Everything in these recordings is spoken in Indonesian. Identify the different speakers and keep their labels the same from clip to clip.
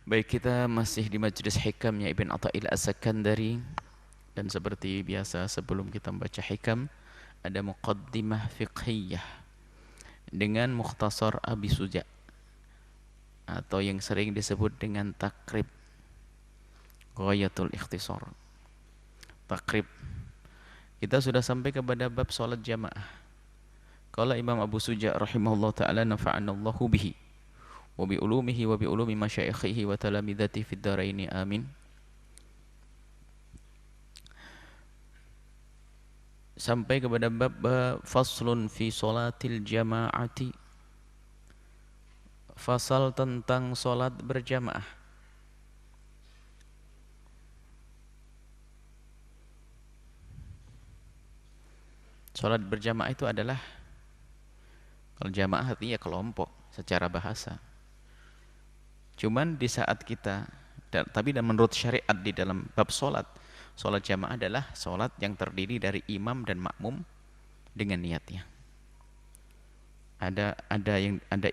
Speaker 1: Baik, kita masih di Majlis Hikamnya Ibn Athaillah As-Sakandari. Dan seperti biasa sebelum kita membaca hikam, ada muqaddimah fiqhiyah dengan mukhtasar Abi Suja, atau yang sering disebut dengan takrib, ghayatul ikhtisar. Takrib. Kita sudah sampai kepada bab salat jamaah. Qala Imam Abu Suja rahimahullah ta'ala nafa'anallahu bihi wa bi ulumihi wa bi ulumi masyaikhihi wa talamidati fid dharaini amin. Sampai kepada bab faslun fi salatil jama'ati, fasal tentang salat berjamaah. Salat berjamaah itu adalah, kalau jamaah artinya kelompok secara bahasa. Cuman di saat kita, tapi dan menurut syariat di dalam bab salat jamaah adalah salat yang terdiri dari imam dan makmum dengan niatnya. Ada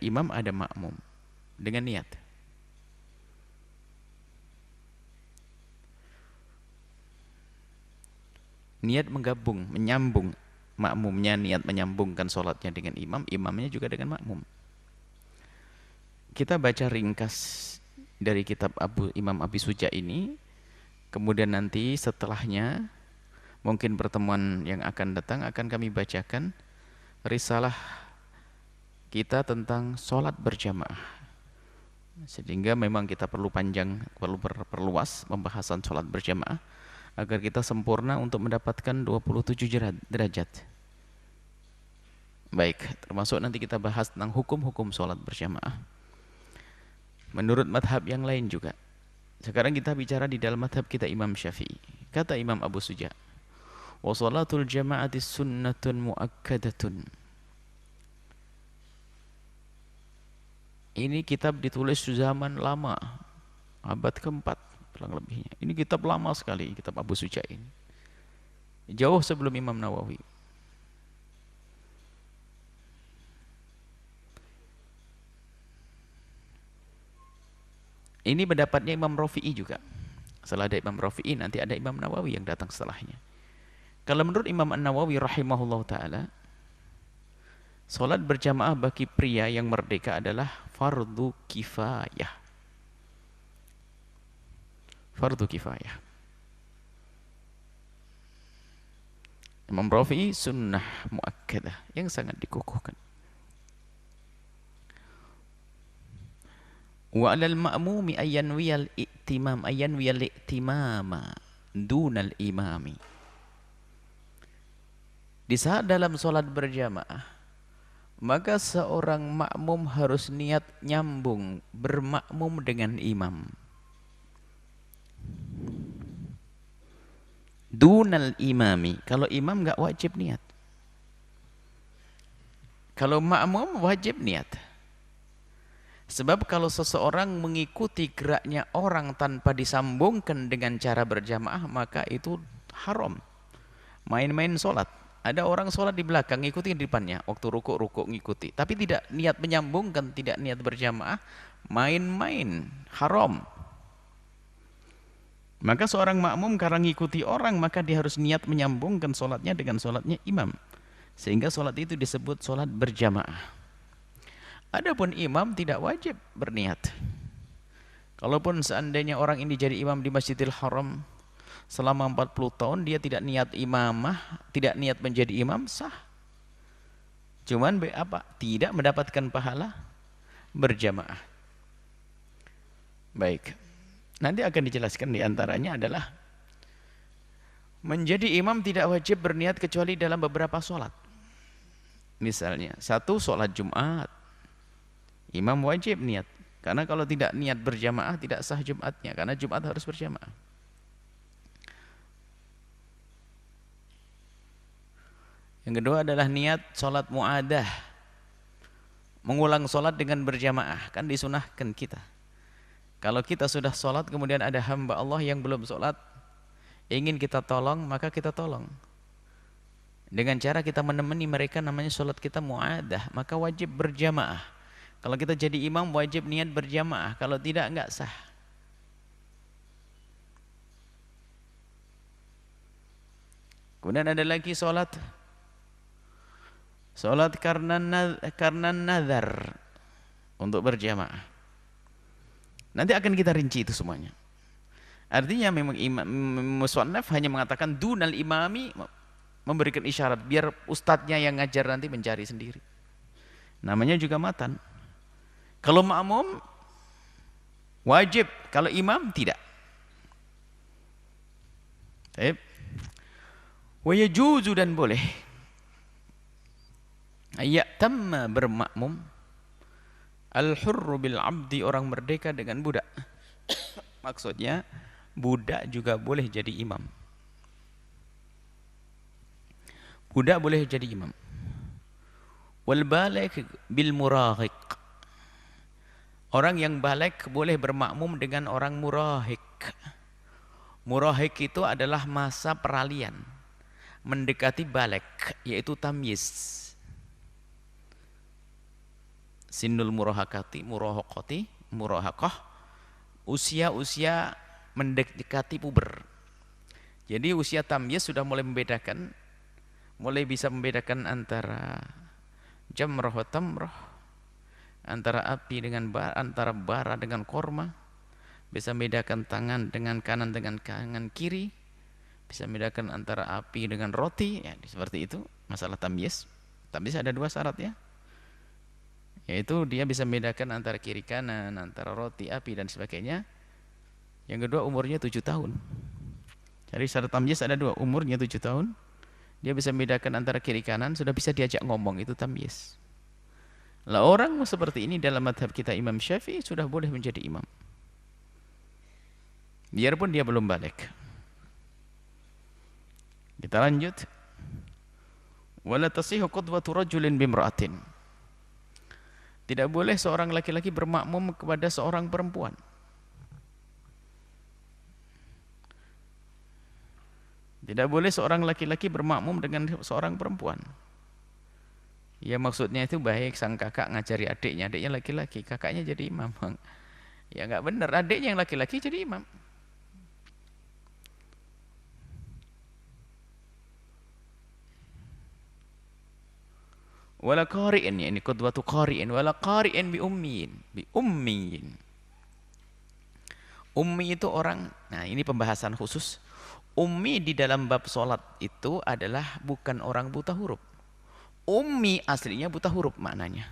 Speaker 1: imam, ada makmum dengan niat. Niat menggabung, menyambung, makmumnya niat menyambungkan salatnya dengan imam, imamnya juga dengan makmum. Kita baca ringkas dari kitab Imam Abi Suja ini, kemudian nanti setelahnya, mungkin pertemuan yang akan datang, akan kami bacakan risalah kita tentang sholat berjamaah. Sehingga memang kita perlu perluas pembahasan sholat berjamaah, agar kita sempurna untuk mendapatkan 27 derajat. Baik, termasuk nanti kita bahas tentang hukum-hukum sholat berjamaah menurut madhab yang lain juga. Sekarang kita bicara di dalam madhab kita Imam Syafi'i. Kata Imam Abu Suja, wa salatul jama'ati sunnatun muakkadatun. Ini kitab ditulis zaman lama, abad keempat kurang lebihnya. Ini kitab lama sekali, kitab Abu Suja ini, jauh sebelum Imam Nawawi. Ini pendapatnya Imam Rafi'i juga. Setelah ada Imam Rafi'i, nanti ada Imam Nawawi yang datang setelahnya. Kalau menurut Imam An-Nawawi rahimahullah ta'ala, salat berjamaah bagi pria yang merdeka adalah fardu kifayah. Fardu kifayah. Imam Rafi'i sunnah muakkadah yang sangat dikukuhkan. Wa 'alal ma'mumi ayyanwiyal i'timama dunal imami. Di saat dalam salat berjamaah, maka seorang makmum harus niat nyambung bermakmum dengan imam. Dunal imami, kalau imam enggak wajib niat. Kalau makmum wajib niat. Sebab kalau seseorang mengikuti geraknya orang tanpa disambungkan dengan cara berjamaah, maka itu haram. Main-main sholat. Ada orang sholat di belakang, ngikuti di depannya. Waktu rukuk ngikuti. Tapi tidak niat menyambungkan, tidak niat berjamaah. Main-main, haram. Maka seorang makmum karena ngikuti orang, maka dia harus niat menyambungkan sholatnya dengan sholatnya imam. Sehingga sholat itu disebut sholat berjamaah. Adapun imam tidak wajib berniat. Kalaupun seandainya orang ini jadi imam di Masjidil Haram selama 40 tahun, dia tidak niat imamah, tidak niat menjadi imam, sah. Cuman tidak mendapatkan pahala berjamaah. Baik. Nanti akan dijelaskan, diantaranya adalah menjadi imam tidak wajib berniat kecuali dalam beberapa sholat. Misalnya, satu sholat Jumat, imam wajib niat. Karena kalau tidak niat berjamaah tidak sah Jumatnya, karena Jumat harus berjamaah. Yang kedua adalah niat sholat mu'adah, mengulang sholat dengan berjamaah, kan disunahkan kita. Kalau kita sudah sholat kemudian ada hamba Allah yang belum sholat, ingin kita tolong, maka kita tolong. Dengan cara kita menemani mereka, namanya sholat kita mu'adah, maka wajib berjamaah. Kalau kita jadi imam wajib niat berjamaah, kalau tidak enggak sah. Kemudian ada lagi sholat karena nazar untuk berjamaah. Nanti akan kita rinci itu semuanya. Artinya memang musannaf hanya mengatakan dunal imami, memberikan isyarat biar ustadznya yang ngajar nanti mencari sendiri. Namanya juga matan. Kalau makmum wajib, kalau imam tidak. Baik. Wa yajuzu, dan boleh ayyatamma bermakmum al-hurru bil abdi, orang merdeka dengan budak. Maksudnya budak juga boleh jadi imam. Budak boleh jadi imam. Wal baligh bil murahiq, orang yang balik boleh bermakmum dengan orang murahik. Murahik itu adalah masa peralihan, mendekati balik, yaitu tamyiz. Sinul murahakati, murahakah, usia-usia mendekati puber. Jadi usia tamyiz sudah mulai membedakan, mulai bisa membedakan antara jamrah wa tamrah, antara api dengan bara, antara bara dengan korma, bisa membedakan tangan dengan kanan dengan tangan kiri, bisa membedakan antara api dengan roti, ya seperti itu masalah tamyiz. Tamyiz ada dua syarat ya, yaitu dia bisa membedakan antara kiri kanan, antara roti, api dan sebagainya. Yang kedua umurnya 7 tahun. Jadi syarat tamyiz ada dua, umurnya 7 tahun, dia bisa membedakan antara kiri kanan, sudah bisa diajak ngomong, itu tamyiz. Lah orang seperti ini dalam madhab kita Imam Syafi'i sudah boleh menjadi imam, biarpun dia belum balik. Kita lanjut. Wala tasihu qudwatu rajulin bimra'atin, tidak boleh seorang laki-laki bermakmum kepada seorang perempuan. Tidak boleh seorang laki-laki bermakmum dengan seorang perempuan. Ya maksudnya itu baik sang kakak ngajari adiknya laki-laki, kakaknya jadi imam. Ya enggak benar, adiknya yang laki-laki jadi imam. Wala qari'in, ini qudwatu qari'in, wala qari'in bi ummiyin. Ummi itu orang, nah ini pembahasan khusus. Ummi di dalam bab sholat itu adalah bukan orang buta huruf. Ummi aslinya buta huruf maknanya.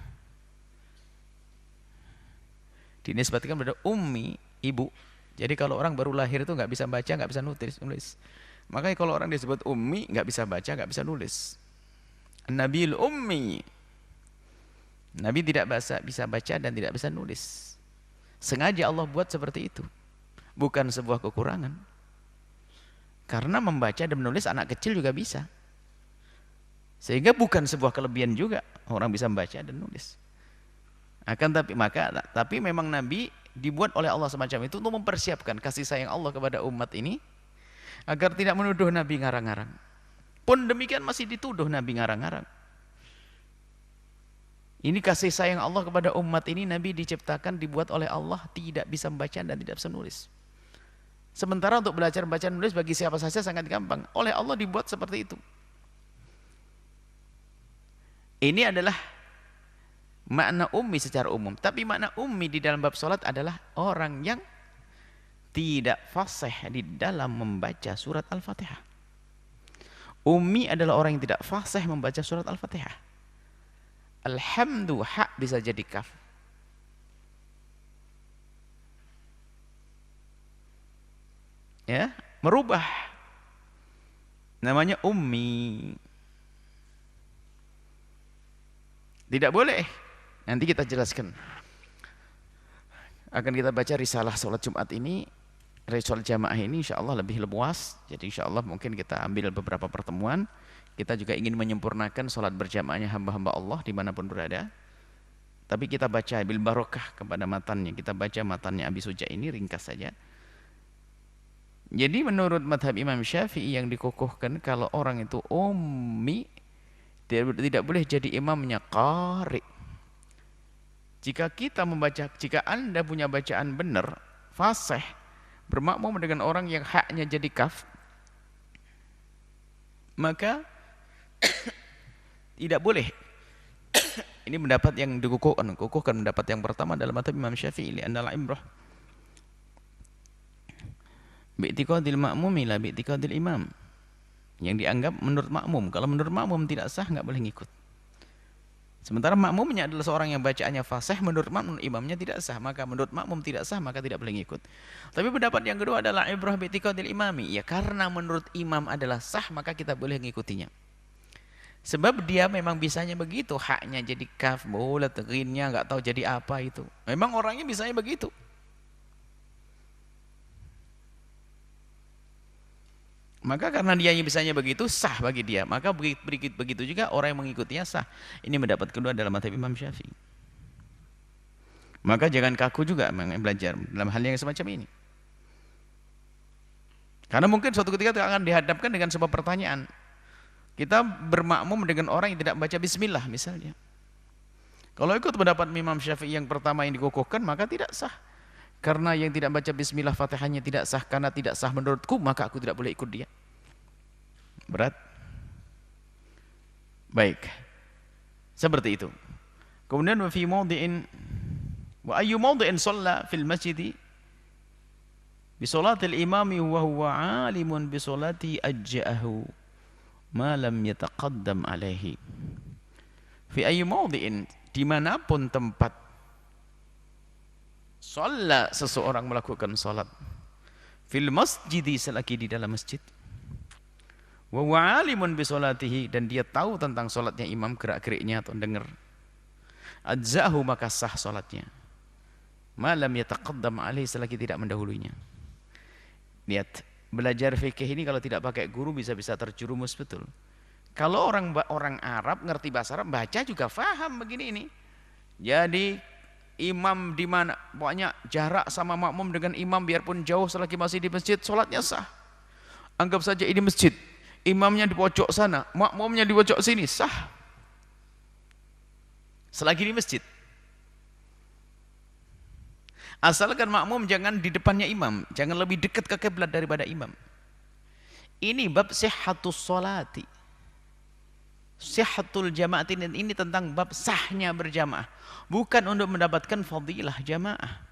Speaker 1: Dinisbatkan pada ummi, ibu. Jadi kalau orang baru lahir itu nggak bisa baca, nggak bisa nulis. Makanya kalau orang disebut ummi, nggak bisa baca, nggak bisa nulis. Nabil ummi, Nabi tidak bisa baca dan tidak bisa nulis. Sengaja Allah buat seperti itu, bukan sebuah kekurangan. Karena membaca dan menulis anak kecil juga bisa. Sehingga bukan sebuah kelebihan juga orang bisa membaca dan nulis. Tapi memang Nabi dibuat oleh Allah semacam itu untuk mempersiapkan kasih sayang Allah kepada umat ini, agar tidak menuduh Nabi ngarang-ngarang. Pun demikian masih dituduh Nabi ngarang-ngarang. Ini kasih sayang Allah kepada umat ini, Nabi diciptakan, dibuat oleh Allah tidak bisa membaca dan tidak bisa nulis. Sementara untuk belajar baca nulis bagi siapa saja sangat gampang. Oleh Allah dibuat seperti itu. Ini adalah makna ummi secara umum. Tapi makna ummi di dalam bab sholat adalah orang yang tidak fasih di dalam membaca surat Al-Fatihah. Ummi adalah orang yang tidak fasih membaca surat Al-Fatihah. Alhamdu, ha bisa jadi kaf. Ya, merubah. Namanya ummi. Tidak boleh. Nanti kita jelaskan. Akan kita baca risalah sholat Jumat ini, sholat jamaah ini insya Allah lebih luas. Jadi insya Allah mungkin kita ambil beberapa pertemuan. Kita juga ingin menyempurnakan sholat berjamaahnya hamba-hamba Allah dimanapun berada. Tapi kita baca bil barokah kepada matannya. Kita baca matannya Abi Suja ini ringkas saja. Jadi menurut madhab Imam Syafi'i yang dikukuhkan, kalau orang itu ummi, tidak boleh jadi imamnya qari. Jika Anda punya bacaan benar, fasih, bermakmum dengan orang yang haknya jadi kaf, maka tidak boleh. Ini pendapat yang kukuhkan pendapat yang pertama dalam mazhab Imam Syafi'i, li'anna al-ibrah bi'tiqadil ma'mumi la bi'tiqadil imam. Yang dianggap menurut makmum. Kalau menurut makmum tidak sah, enggak boleh ngikut. Sementara makmumnya adalah seorang yang bacaannya fasih, menurut makmum imamnya tidak sah, maka menurut makmum tidak sah, maka tidak boleh ngikut. Tapi pendapat yang kedua adalah ibrah bi'tiqadil imami. Ya karena menurut imam adalah sah, maka kita boleh ngikutinya. Sebab dia memang bisanya begitu, haknya jadi kaf, bulat, ghinnya nggak tahu jadi apa itu. Memang orangnya bisanya begitu. Maka karena dia bisanya begitu, sah bagi dia. Maka begitu juga orang yang mengikutinya sah. Ini mendapat kedua dalam mazhab Imam Syafi'i. Maka jangan kaku juga belajar dalam hal yang semacam ini. Karena mungkin suatu ketika akan dihadapkan dengan sebuah pertanyaan. Kita bermakmum dengan orang yang tidak membaca bismillah misalnya. Kalau ikut pendapat Imam Syafi'i yang pertama yang dikukuhkan, maka tidak sah. Karena yang tidak baca bismillah Fatihahnya tidak sah, karena tidak sah menurutku, maka aku tidak boleh ikut dia. Berat. Baik. Seperti itu. Kemudian wa fi mawdi'in wa ayyu mawdi'in shalla fil masjidi bi shalatil imami wa huwa 'alimun bi sholati ajja'ahu ma lam yataqaddam alaihi. Fi ayyi mawdi'in, dimanapun tempat shalla seseorang melakukan salat, fil masjidi selagi di dalam masjid, wa huwa 'alimun bi sholatihi, dan dia tahu tentang salatnya imam, gerak-geriknya atau dengar, ajza'ahu maka sah salatnya, ma lam yataqaddam alaihi selagi tidak mendahulunya. Lihat, belajar fikih ini kalau tidak pakai guru bisa-bisa terjerumus betul. Kalau orang Arab ngerti bahasa Arab, baca juga faham begini ini. Jadi imam di mana, pokoknya jarak sama makmum dengan imam biarpun jauh selagi masih di masjid, sholatnya sah. Anggap saja ini masjid, imamnya di pojok sana, makmumnya di pojok sini, sah. Selagi di masjid. Asalkan makmum jangan di depannya imam, jangan lebih dekat ke kiblat daripada imam. Ini bab sihhatus sholati, sihhatul jamaah, ini tentang bab sahnya berjamaah, bukan untuk mendapatkan fadilah jamaah.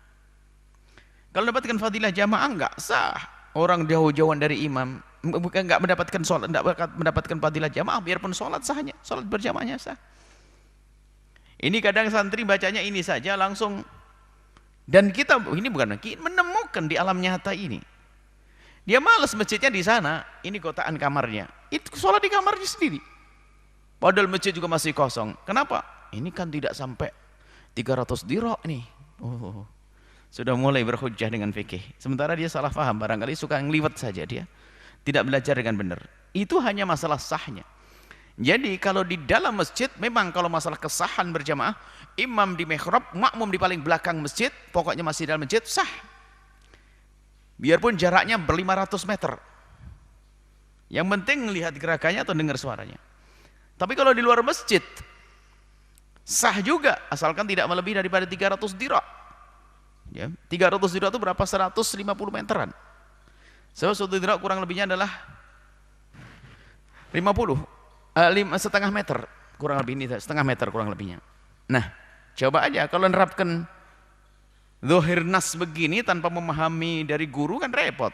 Speaker 1: Kalau mendapatkan fadilah jamaah enggak sah. Orang jauh-jauhan dari imam, bukan enggak mendapatkan sholat, enggak mendapatkan fadilah jamaah, biarpun sholat sahnya, sholat berjamaahnya sah. Ini kadang santri bacanya ini saja langsung. Dan kita ini bukan menemukan di alam nyata ini. Dia malas masjidnya di sana, ini kotaan kamarnya. Itu sholat di kamarnya sendiri. Padahal masjid juga masih kosong. Kenapa? Ini kan tidak sampai 300 dirham nih. Oh, sudah mulai berhujjah dengan fikih. Sementara dia salah paham, barangkali suka ngeliwat saja dia. Tidak belajar dengan benar. Itu hanya masalah sahnya. Jadi kalau di dalam masjid, memang kalau masalah kesahan berjamaah, imam di mihrab, makmum di paling belakang masjid, pokoknya masih dalam masjid, sah. Biarpun jaraknya ber-500 meter. Yang penting lihat gerakannya atau dengar suaranya. Tapi kalau di luar masjid, sah juga, asalkan tidak melebihi daripada 300 dirham. Ya, 300 dirham itu berapa? 150 meteran. So, 1 dirham kurang lebihnya adalah setengah meter kurang lebih, ini setengah meter kurang lebihnya. Nah, coba aja kalau nerapkan zahir nas begini tanpa memahami dari guru kan repot.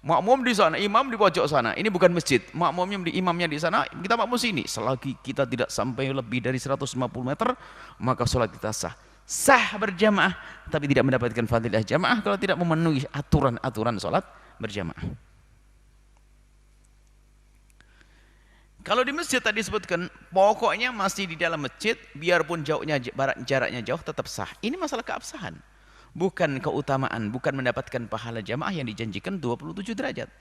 Speaker 1: Makmum di sana, imam di pojok sana. Ini bukan masjid. Makmumnya di imamnya di sana, kita makmum sini. Selagi kita tidak sampai lebih dari 150 meter, maka sholat kita sah. Sah berjamaah, tapi tidak mendapatkan fadilah jamaah kalau tidak memenuhi aturan-aturan sholat berjamaah. Kalau di masjid tadi disebutkan, pokoknya masih di dalam masjid, biarpun jaraknya jauh tetap sah. Ini masalah keabsahan, bukan keutamaan, bukan mendapatkan pahala jamaah yang dijanjikan 27 derajat.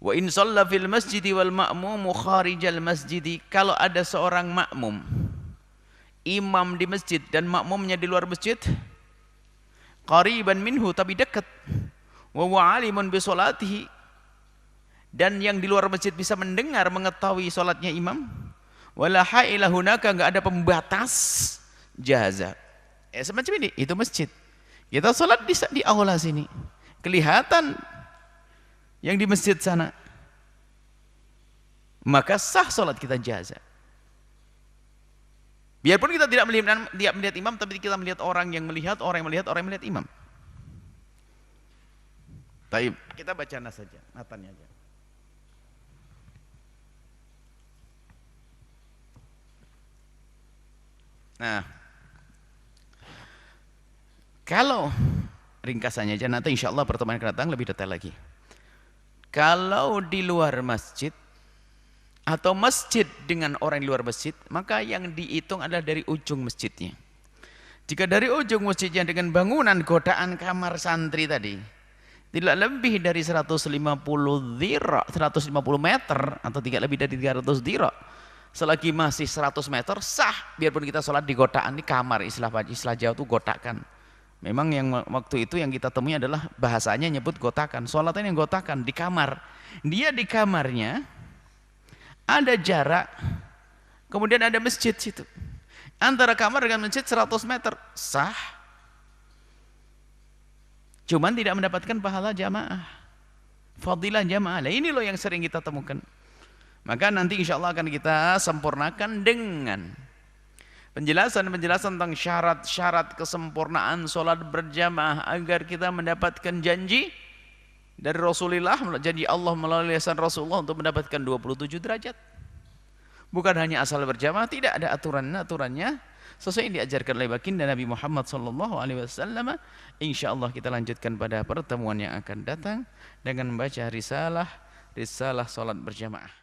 Speaker 1: Wa in shalla fil masjidi wal ma'mumu kharijal masjidi, kalau ada seorang makmum, imam di masjid dan makmumnya di luar masjid, qariban minhu, tapi dekat, wa huwa alimun bi sholatihi, dan yang di luar masjid bisa mendengar, mengetahui sholatnya imam, wala haila hunaka, enggak ada pembatas, jaza. Semacam ini, itu masjid. Kita sholat di aula sini, kelihatan yang di masjid sana. maka sah salat kita jaza. Biarpun kita tidak melihat imam, tapi kita melihat orang yang melihat, orang yang melihat imam. Baik, kita baca nas saja, matanya aja. Nah, kalau ringkasannya aja, nanti insya Allah pertemuan akan datang lebih detail lagi. Kalau di luar masjid atau masjid dengan orang di luar masjid, maka yang dihitung adalah dari ujung masjidnya. Jika dari ujung masjidnya dengan bangunan godaan kamar santri tadi tidak lebih dari 150 dhira', 150 meter atau tidak lebih dari 300 dhira', selagi masih 100 meter sah, biarpun kita sholat di godaan, di kamar, istilah Jawa itu gotakan. Memang yang waktu itu yang kita temui adalah bahasanya nyebut gotakan, sholatnya yang gotakan di kamar. Dia di kamarnya ada jarak, kemudian ada masjid situ, antara kamar dengan masjid 100 meter sah, cuman tidak mendapatkan pahala jamaah, fadilah jamaah. Nah, ini loh yang sering kita temukan. Maka nanti insya Allah akan kita sempurnakan dengan penjelasan-penjelasan tentang syarat-syarat kesempurnaan sholat berjamaah agar kita mendapatkan janji dari Rasulullah, janji Allah melalui lisan Rasulullah untuk mendapatkan 27 derajat. Bukan hanya asal berjamaah, tidak ada aturannya sesuai yang diajarkan oleh baginda Nabi Muhammad SAW. Insya Allah kita lanjutkan pada pertemuan yang akan datang dengan membaca risalah sholat berjamaah.